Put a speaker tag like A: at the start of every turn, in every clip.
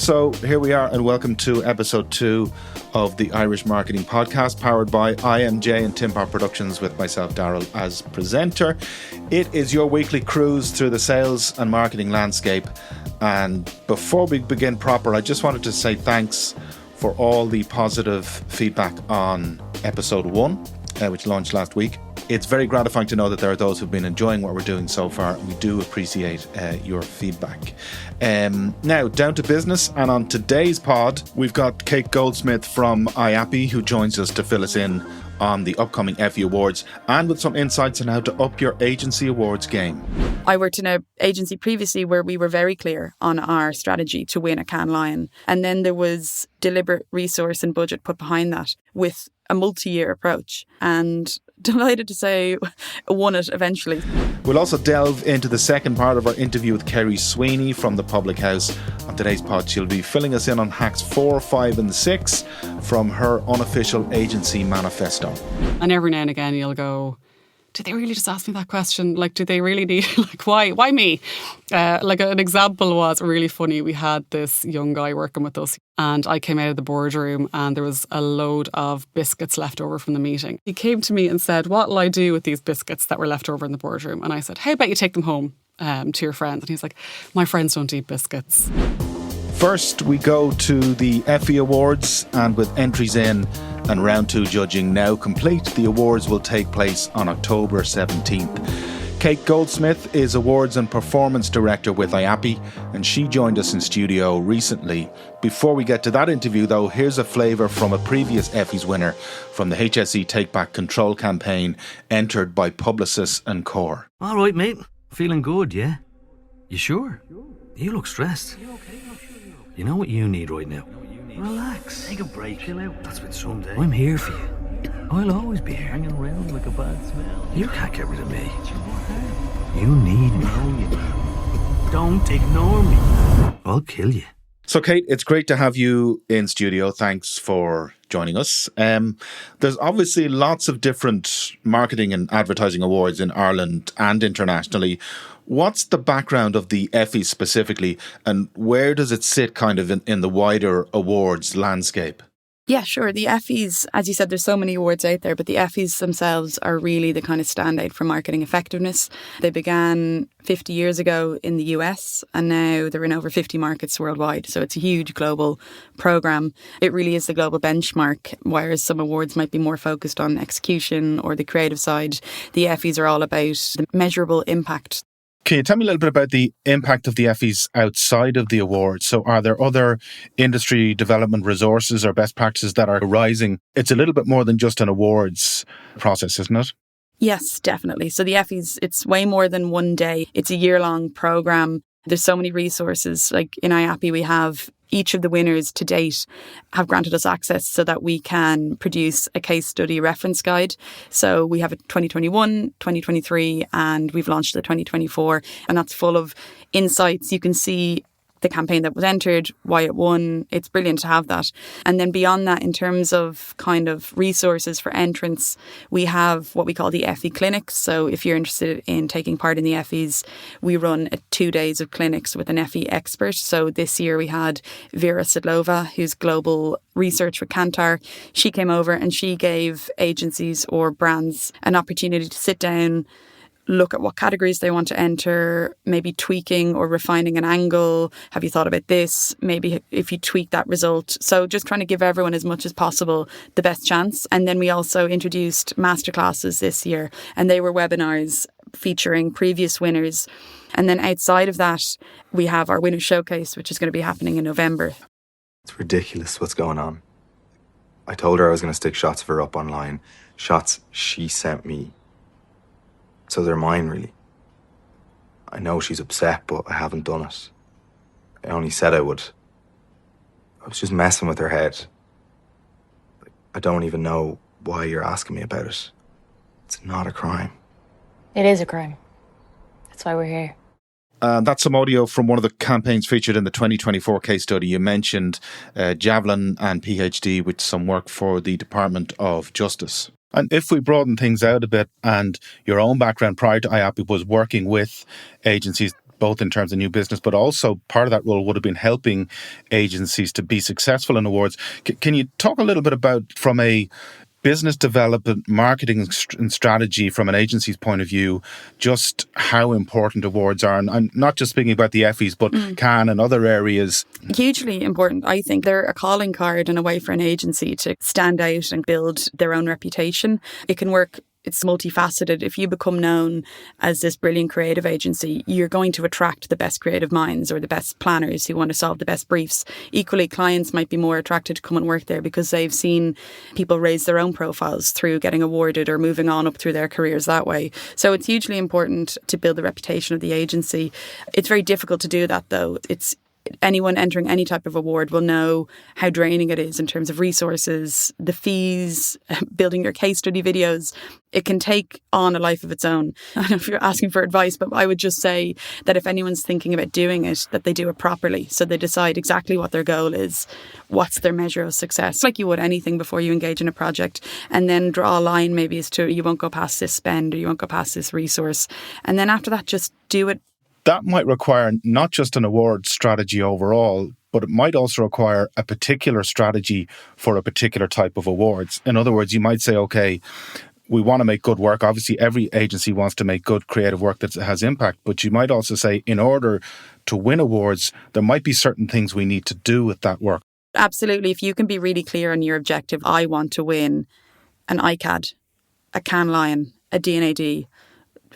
A: So here we are, and welcome to episode 2 of the Irish Marketing Podcast, powered by IMJ and Tinpot Productions, with myself, Daryl, as presenter. It is your weekly cruise through the sales and marketing landscape. And before we begin proper, I just wanted to say thanks for all the positive feedback on episode 1, which launched last week. It's very gratifying to know that there are those who've been enjoying what we're doing so far. We do appreciate your feedback. Now, down to business. And on today's pod, we've got Kate Goldsmith from IAPI, who joins us to fill us in on the upcoming Effie Awards and with some insights on how to up your agency awards game.
B: I worked in an agency previously where we were very clear on our strategy to win a Cannes Lion. And then there was deliberate resource and budget put behind that with a multi-year approach. And delighted to say won it eventually.
A: We'll also delve into the second part of our interview with Kerry Sweeney from the Public House. On today's pod, she'll be filling us in on hacks 4, 5 and 6 from her unofficial agency manifesto.
C: And every now and again you'll go, did they really just ask me that question? Like, do they really need, why me? Like an example was really funny. We had this young guy working with us and I came out of the boardroom and there was a load of biscuits left over from the meeting. He came to me and said, what'll I do with these biscuits that were left over in the boardroom? And I said, how about you take them home to your friends? And he's like, my friends don't eat biscuits.
A: First, we go to the Effie Awards, and with entries in and round 2 judging now complete, the awards will take place on October 17th. Kate Goldsmith is Awards and Performance Director with IAPI, and she joined us in studio recently. Before we get to that interview, though, here's a flavour from a previous Effie's winner from the HSE Take Back Control campaign, entered by Publicis and Core.
D: All right, mate. Feeling good, yeah? You sure? You look stressed. You know what you need right now? Relax. Take a break. Chill out. That's what someday. I'm here for you. I'll always be here. Hanging around like a bad smell. You can't get rid of me. You need me. No, you don't ignore me. I'll kill you.
A: So, Kate, it's great to have you in studio. Thanks for joining us. There's obviously lots of different marketing and advertising awards in Ireland and internationally. What's the background of the Effie specifically, and where does it sit kind of in the wider awards landscape?
B: Yeah, sure. The Effies, as you said, there's so many awards out there, but the Effies themselves are really the kind of standout for marketing effectiveness. They began 50 years ago in the US and now they're in over 50 markets worldwide. So it's a huge global program. It really is the global benchmark, whereas some awards might be more focused on execution or the creative side. The Effies are all about the measurable impact.
A: Can you tell me a little bit about the impact of the Effies outside of the awards? So are there other industry development resources or best practices that are arising? It's a little bit more than just an awards process, isn't it?
B: Yes, definitely. So the Effies, it's way more than one day. It's a year-long program. There's so many resources. Like in IAPI, we have each of the winners to date have granted us access so that we can produce a case study reference guide. So we have a 2021, 2023, and we've launched the 2024. And that's full of insights. You can see the campaign that was entered, why it won. It's brilliant to have that. And then beyond that, in terms of kind of resources for entrants, we have what we call the Effie clinics. So if you're interested in taking part in the Effies, we run 2 days of clinics with an Effie expert. So this year we had Vera Sidlova, who's global research with Kantar. She came over and she gave agencies or brands an opportunity to sit down, look at what categories they want to enter, maybe tweaking or refining an angle. Have you thought about this? Maybe if you tweak that result. So just trying to give everyone as much as possible the best chance. And then we also introduced masterclasses this year, and they were webinars featuring previous winners. And then outside of that, we have our winner showcase, which is going to be happening in November.
E: It's ridiculous what's going on. I told her I was going to stick shots of her up online. Shots she sent me. So they're mine, really. I know she's upset, but I haven't done it. I only said I would. I was just messing with her head. I don't even know why you're asking me about it. It's not a crime.
F: It is a crime. That's why we're here.
A: That's some audio from one of the campaigns featured in the 2024 case study. You mentioned Javelin and PhD with some work for the Department of Justice. And if we broaden things out a bit, and your own background prior to IAPI was working with agencies, both in terms of new business, but also part of that role would have been helping agencies to be successful in awards. Can you talk a little bit about, from a business development, marketing and strategy from an agency's point of view, just how important awards are? And I'm not just speaking about the Effies, but Cannes and other areas.
B: Hugely important, I think. They're a calling card and a way for an agency to stand out and build their own reputation. It can work. It's multifaceted. If you become known as this brilliant creative agency, you're going to attract the best creative minds or the best planners who want to solve the best briefs. Equally, clients might be more attracted to come and work there because they've seen people raise their own profiles through getting awarded or moving on up through their careers that way. So it's hugely important to build the reputation of the agency. It's very difficult to do that, though. Anyone entering any type of award will know how draining it is in terms of resources, the fees, building your case study videos. It can take on a life of its own. I don't know if you're asking for advice, but I would just say that if anyone's thinking about doing it, that they do it properly. So they decide exactly what their goal is, what's their measure of success, like you would anything before you engage in a project, and then draw a line maybe as to you won't go past this spend or you won't go past this resource. And then after that, just do it.
A: That might require not just an award strategy overall, but it might also require a particular strategy for a particular type of awards. In other words, you might say, okay, we want to make good work. Obviously, every agency wants to make good creative work that has impact. But you might also say, in order to win awards, there might be certain things we need to do with that work.
B: Absolutely. If you can be really clear on your objective, I want to win an ICAD, a Cannes Lion, a D&AD,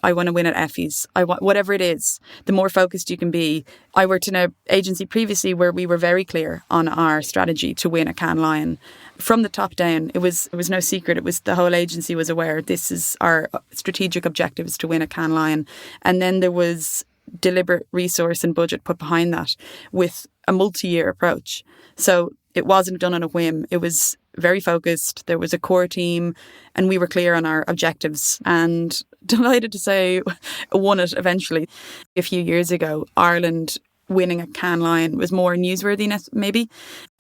B: I want to win at Effie's. I want whatever it is. The more focused you can be. I worked in an agency previously where we were very clear on our strategy to win a Cannes Lion. From the top down, it was no secret. It was the whole agency was aware. This is our strategic objective, is to win a Cannes Lion. And then there was deliberate resource and budget put behind that with a multi-year approach. So it wasn't done on a whim. It was very focused. There was a core team and we were clear on our objectives, and delighted to say won it eventually. A few years ago, Ireland winning a Cannes Lion was more newsworthiness maybe.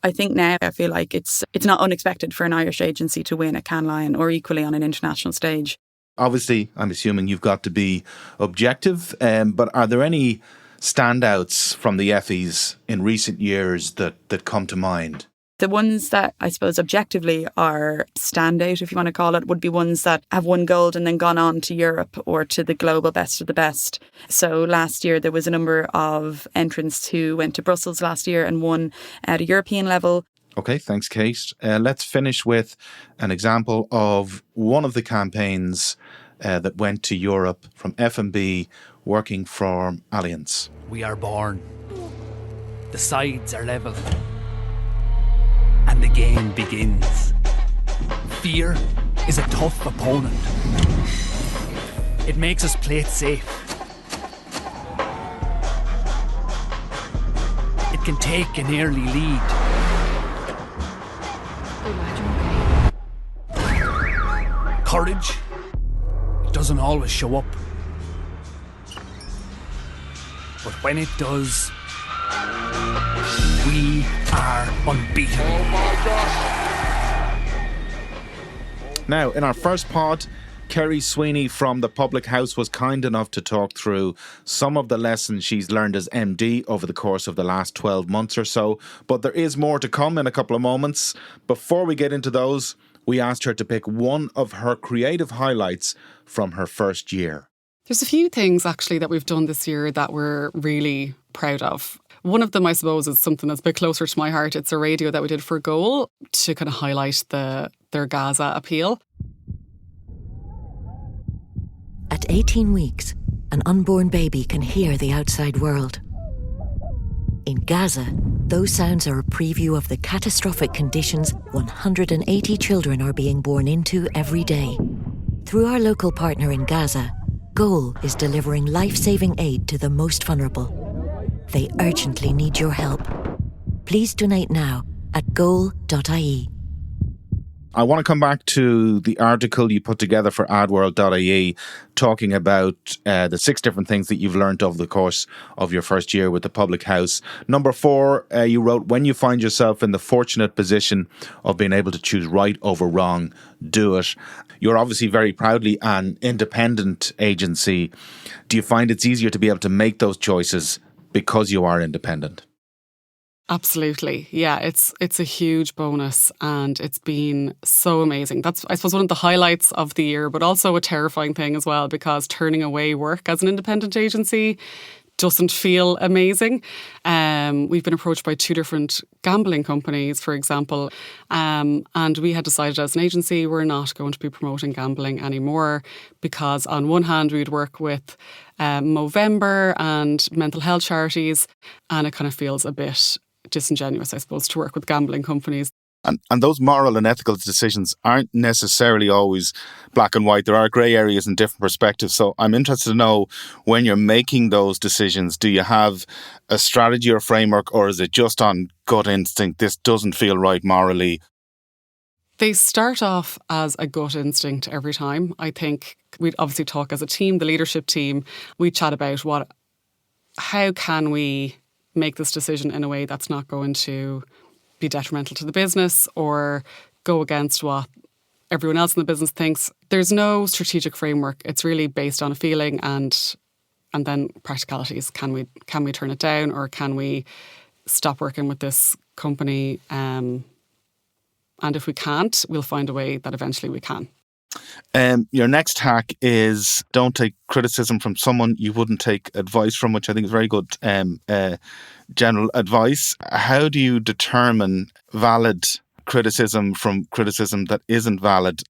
B: I think now I feel like it's not unexpected for an Irish agency to win a Cannes Lion or equally on an international stage.
A: Obviously, I'm assuming you've got to be objective, but are there any standouts from the Effies in recent years that come to mind?
B: The ones that I suppose objectively are standout, if you want to call it, would be ones that have won gold and then gone on to Europe or to the global best of the best. So last year there was a number of entrants who went to Brussels last year and won at a European level.
A: Okay, thanks, Kate. Let's finish with an example of one of the campaigns that went to Europe from F&B working for Allianz.
G: We are born. The sides are level. And the game begins. Fear is a tough opponent. It makes us play it safe. It can take an early lead. Courage, it doesn't always show up. But when it does, we are unbeatable.
A: Now, in our first pod, Kerry Sweeney from the Public House was kind enough to talk through some of the lessons she's learned as MD over the course of the last 12 months or so. But there is more to come in a couple of moments. Before we get into those, we asked her to pick one of her creative highlights from her first year.
C: There's a few things actually that we've done this year that we're really proud of. One of them, I suppose, is something that's a bit closer to my heart. It's a radio that we did for Goal to kind of highlight their Gaza appeal.
H: At 18 weeks, an unborn baby can hear the outside world. In Gaza, those sounds are a preview of the catastrophic conditions 180 children are being born into every day. Through our local partner in Gaza, Goal is delivering life-saving aid to the most vulnerable. They urgently need your help. Please donate now at goal.ie.
A: I want to come back to the article you put together for adworld.ie talking about the 6 different things that you've learned over the course of your first year with the public house. Number 4, you wrote, when you find yourself in the fortunate position of being able to choose right over wrong, do it. You're obviously very proudly an independent agency. Do you find it's easier to be able to make those choices because you are independent?
C: Absolutely. Yeah, it's a huge bonus and it's been so amazing. That's, I suppose, one of the highlights of the year, but also a terrifying thing as well, because turning away work as an independent agency doesn't feel amazing. We've been approached by 2 different gambling companies, for example, and we had decided as an agency we're not going to be promoting gambling anymore because on one hand we'd work with Movember and mental health charities, and it kind of feels a bit disingenuous, I suppose, to work with gambling companies.
A: And those moral and ethical decisions aren't necessarily always black and white. There are grey areas and different perspectives. So I'm interested to know, when you're making those decisions, do you have a strategy or framework, or is it just on gut instinct? This doesn't feel right morally.
C: They start off as a gut instinct every time. I think we'd obviously talk as a team, the leadership team. We chat about how can we make this decision in a way that's not going to be detrimental to the business or go against what everyone else in the business thinks. There's no strategic framework. It's really based on a feeling and then practicalities. Can we turn it down, or can we stop working with this company? And if we can't, we'll find a way that eventually we can.
A: Your next hack is don't take criticism from someone you wouldn't take advice from, which I think is very good general advice. How do you determine valid criticism from criticism that isn't valid?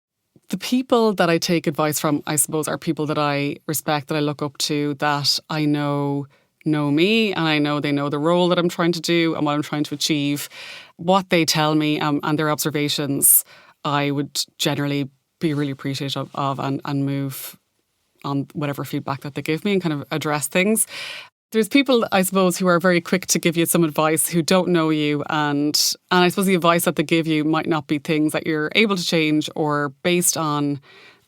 C: The people that I take advice from, I suppose, are people that I respect, that I look up to, that I know me, and I know they know the role that I'm trying to do and what I'm trying to achieve. What they tell me and their observations, I would generally be really appreciative of and move on whatever feedback that they give me and kind of address things. There's people, I suppose, who are very quick to give you some advice who don't know you, and I suppose the advice that they give you might not be things that you're able to change or based on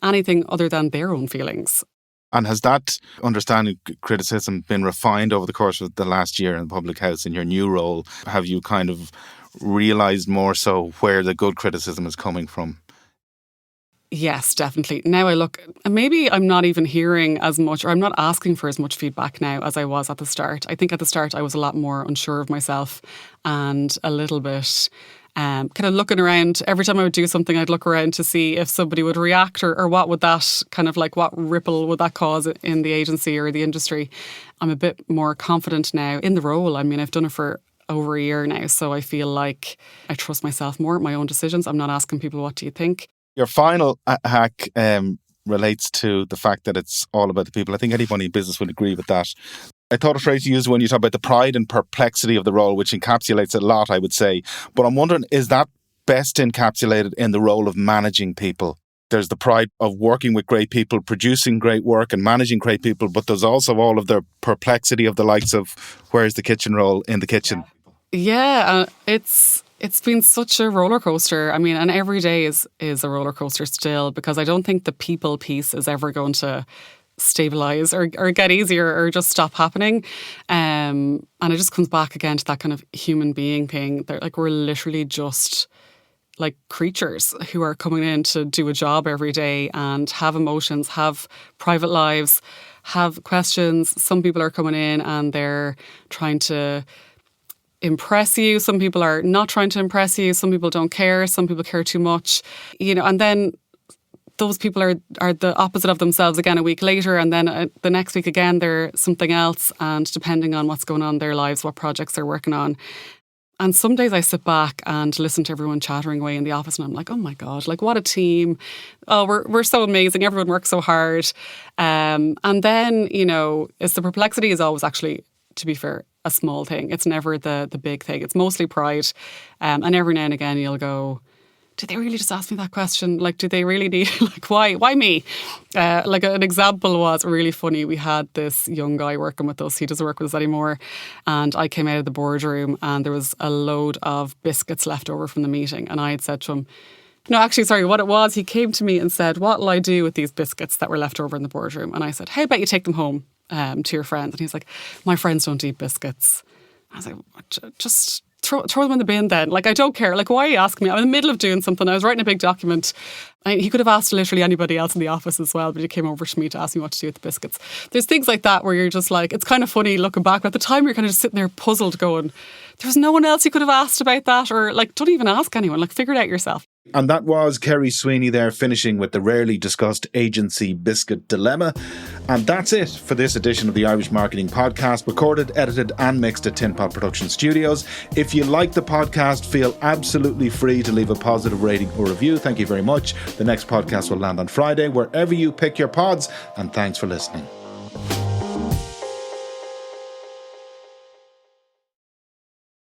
C: anything other than their own feelings.
A: And has that understanding criticism been refined over the course of the last year in the public house in your new role? Have you kind of realised more so where the good criticism is coming from?
C: Yes, definitely. Now I look, maybe I'm not even hearing as much, or I'm not asking for as much feedback now as I was at the start. I think at the start I was a lot more unsure of myself and a little bit kind of looking around. Every time I would do something, I'd look around to see if somebody would react, or what would that kind of like, what ripple would that cause in the agency or the industry. I'm a bit more confident now in the role. I mean, I've done it for over a year now, so I feel like I trust myself more, my own decisions. I'm not asking people, what do you think?
A: Your final hack relates to the fact that it's all about the people. I think anybody in business would agree with that. I thought a phrase you used when you talk about the pride and perplexity of the role, which encapsulates a lot, I would say. But I'm wondering, is that best encapsulated in the role of managing people? There's the pride of working with great people, producing great work and managing great people, but there's also all of the perplexity of the likes of where's the kitchen roll in the kitchen.
C: Yeah, it's been such a roller coaster. I mean, and every day is a roller coaster still, because I don't think the people piece is ever going to stabilise or get easier or just stop happening. And it just comes back again to that kind of human being thing. They're like, we're literally just like creatures who are coming in to do a job every day and have emotions, have private lives, have questions. Some people are coming in and they're trying to impress you. Some people are not trying to impress you. Some people don't care. Some people care too much, and then those people are the opposite of themselves again a week later, and then the next week again they're something else, and depending on what's going on in their lives, what projects they're working on. And some days I sit back and listen to everyone chattering away in the office and I'm like, oh my God, like what a team. Oh, we're so amazing. Everyone works so hard. And then, it's the perplexity is always actually, to be fair, a small thing. It's never the big thing. It's mostly pride. And every now and again you'll go, did they really just ask me that question? Like, do they really need, like, why me? Like an example was really funny. We had this young guy working with us. He doesn't work with us anymore. And I came out of the boardroom and there was a load of biscuits left over from the meeting. And I had said to him, No, actually, sorry, what it was, he came to me and said, what'll I do with these biscuits that were left over in the boardroom? And I said, how about you take them home to your friends? And he's like, my friends don't eat biscuits. I was like, just throw them in the bin then. Like, I don't care. Like, why are you asking me? I'm in the middle of doing something. I was writing a big document. He could have asked literally anybody else in the office as well, but he came over to me to ask me what to do with the biscuits. There's things like that where you're just like, it's kind of funny looking back. But at the time, you're kind of just sitting there puzzled going, there's no one else you could have asked about that, or like, don't even ask anyone. Like, figure it out yourself.
A: And that was Kerry Sweeney there, finishing with the rarely discussed agency biscuit dilemma. And that's it for this edition of the Irish Marketing Podcast, recorded, edited and mixed at Tinpot Productions Studios. If you like the podcast, feel absolutely free to leave a positive rating or review. Thank you very much. The next podcast will land on Friday, wherever you pick your pods. And thanks for listening.